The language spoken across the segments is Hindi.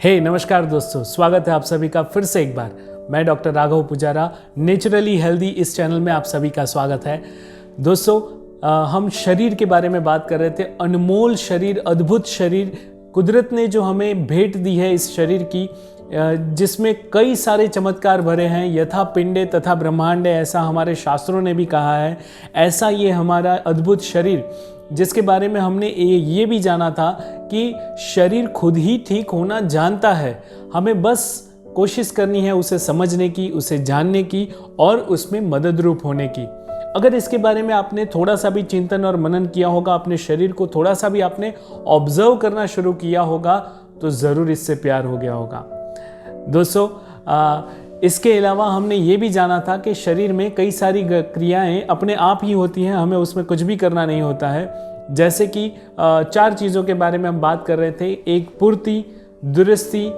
नमस्कार दोस्तों, स्वागत है आप सभी का फिर से एक बार। मैं doctor Raghav Pujara, naturally healthy इस चैनल में आप सभी का स्वागत है। दोस्तों, हम शरीर के बारे में बात कर रहे थे। अनमोल शरीर, अद्भुत शरीर कुदरत ने जो हमें भेंट दी है इस शरीर की, जिसमें कई सारे चमत्कार भरे हैं। यथा पिंडे तथा ब्रह्मांडे, ऐसा हमारे शास्त्रों ने भी कहा है। ऐसा ये हमारा अद्भुत शरीर, जिसके बारे में हमने ये भी जाना था कि शरीर खुद ही ठीक होना जानता है। हमें बस कोशिश करनी है उसे समझने की, उसे जानने की और उसमें मदद रूप होने की। अगर इसके बारे में आपने थोड़ा सा भी चिंतन और मनन किया होगा, अपने शरीर को थोड़ा सा भी आपने ऑब्जर्व करना शुरू किया होगा, तो ज़रूर इससे प्यार हो गया होगा। दोस्तों, इसके अलावा हमने ये भी जाना था कि शरीर में कई सारी क्रियाएं अपने आप ही होती हैं, हमें उसमें कुछ भी करना नहीं होता है। जैसे कि 4 चीज़ों के बारे में हम बात कर रहे थे। एक पूर्ति, दुरुस्ती,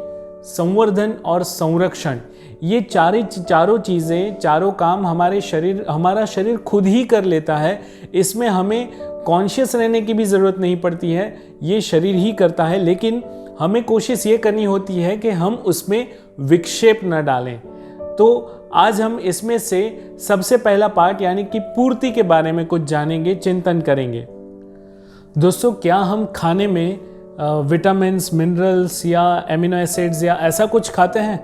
संवर्धन और संरक्षण। ये चारों चीज़ें, चारों काम हमारा शरीर खुद ही कर लेता है। इसमें हमें कॉन्शियस रहने की भी ज़रूरत नहीं पड़ती है, ये शरीर ही करता है। लेकिन हमें कोशिश ये करनी होती है कि हम उसमें विक्षेप न डालें। तो आज हम इसमें से सबसे पहला पार्ट यानी कि पूर्ति के बारे में कुछ जानेंगे, चिंतन करेंगे। दोस्तों, क्या हम खाने में विटामिन्स, मिनरल्स या एमिनो एसिड्स या ऐसा कुछ खाते हैं?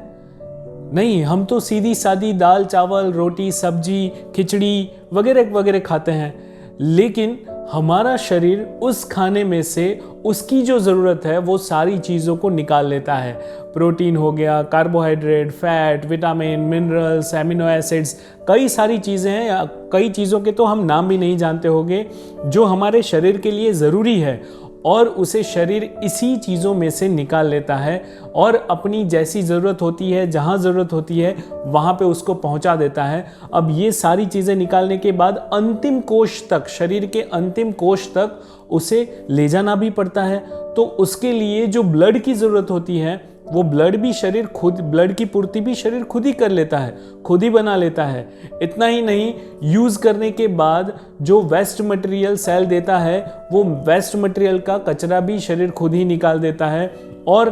नहीं, हम तो सीधी सादी दाल, चावल, रोटी, सब्जी, खिचड़ी वगैरह वगैरह खाते हैं। लेकिन हमारा शरीर उस खाने में से उसकी जो ज़रूरत है वो सारी चीज़ों को निकाल लेता है। प्रोटीन हो गया, carbohydrate, fat, vitamin, minerals, amino acids, कई सारी चीज़ें हैं। कई चीज़ों के तो हम नाम भी नहीं जानते होंगे जो हमारे शरीर के लिए ज़रूरी है, और उसे शरीर इसी चीज़ों में से निकाल लेता है और अपनी जैसी ज़रूरत होती है, जहाँ ज़रूरत होती है वहाँ पे उसको पहुँचा देता है। अब ये सारी चीज़ें निकालने के बाद अंतिम कोश तक, शरीर के अंतिम कोश तक उसे ले जाना भी पड़ता है। तो उसके लिए जो ब्लड की ज़रूरत होती है, वो ब्लड की पूर्ति भी शरीर खुद ही कर लेता है, खुद ही बना लेता है। इतना ही नहीं, यूज़ करने के बाद जो वेस्ट मटेरियल सेल देता है, वो वेस्ट मटेरियल का कचरा भी शरीर खुद ही निकाल देता है। और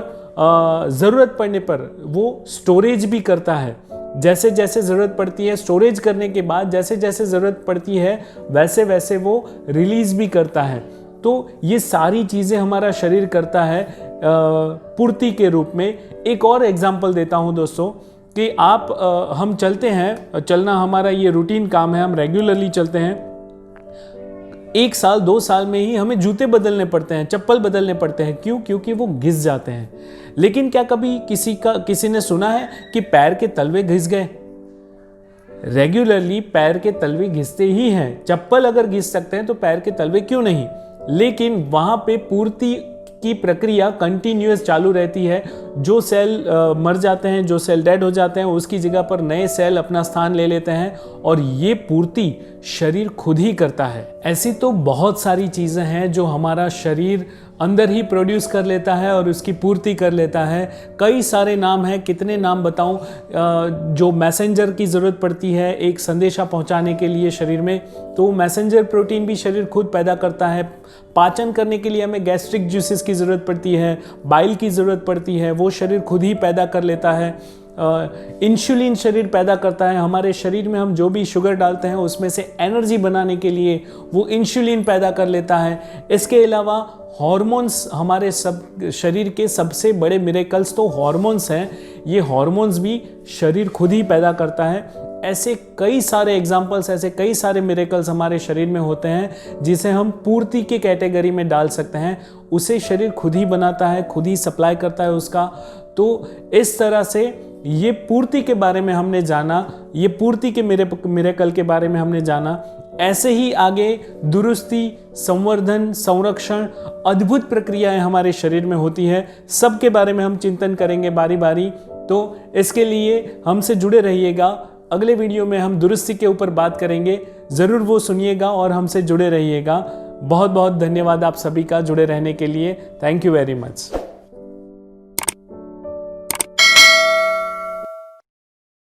ज़रूरत पड़ने पर वो स्टोरेज भी करता है। जैसे जैसे ज़रूरत पड़ती है, स्टोरेज करने के बाद जैसे जैसे ज़रूरत पड़ती है, वैसे वैसे वो रिलीज़ भी करता है। तो ये सारी चीज़ें हमारा शरीर करता है पूर्ति के रूप में। एक और एग्जांपल देता हूं दोस्तों, कि हम चलते हैं, चलना हमारा ये रूटीन काम है, हम रेगुलरली चलते हैं। 1 साल 2 साल में ही हमें जूते बदलने पड़ते हैं, चप्पल बदलने पड़ते हैं। क्यों? क्योंकि वो घिस जाते हैं। लेकिन क्या कभी किसी ने सुना है कि पैर के तलवे घिस गए? रेगुलरली पैर के तलवे घिसते ही हैं। चप्पल अगर घिस सकते हैं तो पैर के तलवे क्यों नहीं? लेकिन वहाँ पे पूर्ति की प्रक्रिया कंटिन्यूअस चालू रहती है। जो सेल मर जाते हैं, जो सेल डेड हो जाते हैं, उसकी जगह पर नए सेल अपना स्थान ले लेते हैं, और ये पूर्ति शरीर खुद ही करता है। ऐसी तो बहुत सारी चीज़ें हैं जो हमारा शरीर अंदर ही प्रोड्यूस कर लेता है और उसकी पूर्ति कर लेता है। कई सारे नाम हैं, कितने नाम बताऊं। जो मैसेंजर की ज़रूरत पड़ती है एक संदेशा पहुंचाने के लिए शरीर में, तो मैसेंजर प्रोटीन भी शरीर खुद पैदा करता है। पाचन करने के लिए हमें गैस्ट्रिक जूसेस की ज़रूरत पड़ती है, बाइल की ज़रूरत पड़ती है, वो शरीर खुद ही पैदा कर लेता है। इंसुलिन शरीर पैदा करता है। हमारे शरीर में हम जो भी शुगर डालते हैं उसमें से एनर्जी बनाने के लिए वो इंसुलिन पैदा कर लेता है। इसके अलावा हॉर्मोन्स, हमारे शरीर के सबसे बड़े मिरेकल्स तो हॉर्मोन्स हैं। ये हॉर्मोन्स भी शरीर खुद ही पैदा करता है। ऐसे कई सारे एग्जाम्पल्स, ऐसे कई सारे मिरेकल्स हमारे शरीर में होते हैं जिसे हम पूर्ति के कैटेगरी में डाल सकते हैं। उसे शरीर खुद ही बनाता है, खुद ही सप्लाई करता है उसका। तो इस तरह से ये पूर्ति के बारे में हमने जाना, ये पूर्ति के मिरेकल के बारे में हमने जाना। ऐसे ही आगे दुरुस्ती, संवर्धन, संरक्षण, अद्भुत प्रक्रियाएं हमारे शरीर में होती है। सब के बारे में हम चिंतन करेंगे बारी बारी। तो इसके लिए हमसे जुड़े रहिएगा। अगले वीडियो में हम दुरुस्ती के ऊपर बात करेंगे, ज़रूर वो सुनिएगा और हमसे जुड़े रहिएगा। बहुत बहुत धन्यवाद आप सभी का जुड़े रहने के लिए। Thank you very much.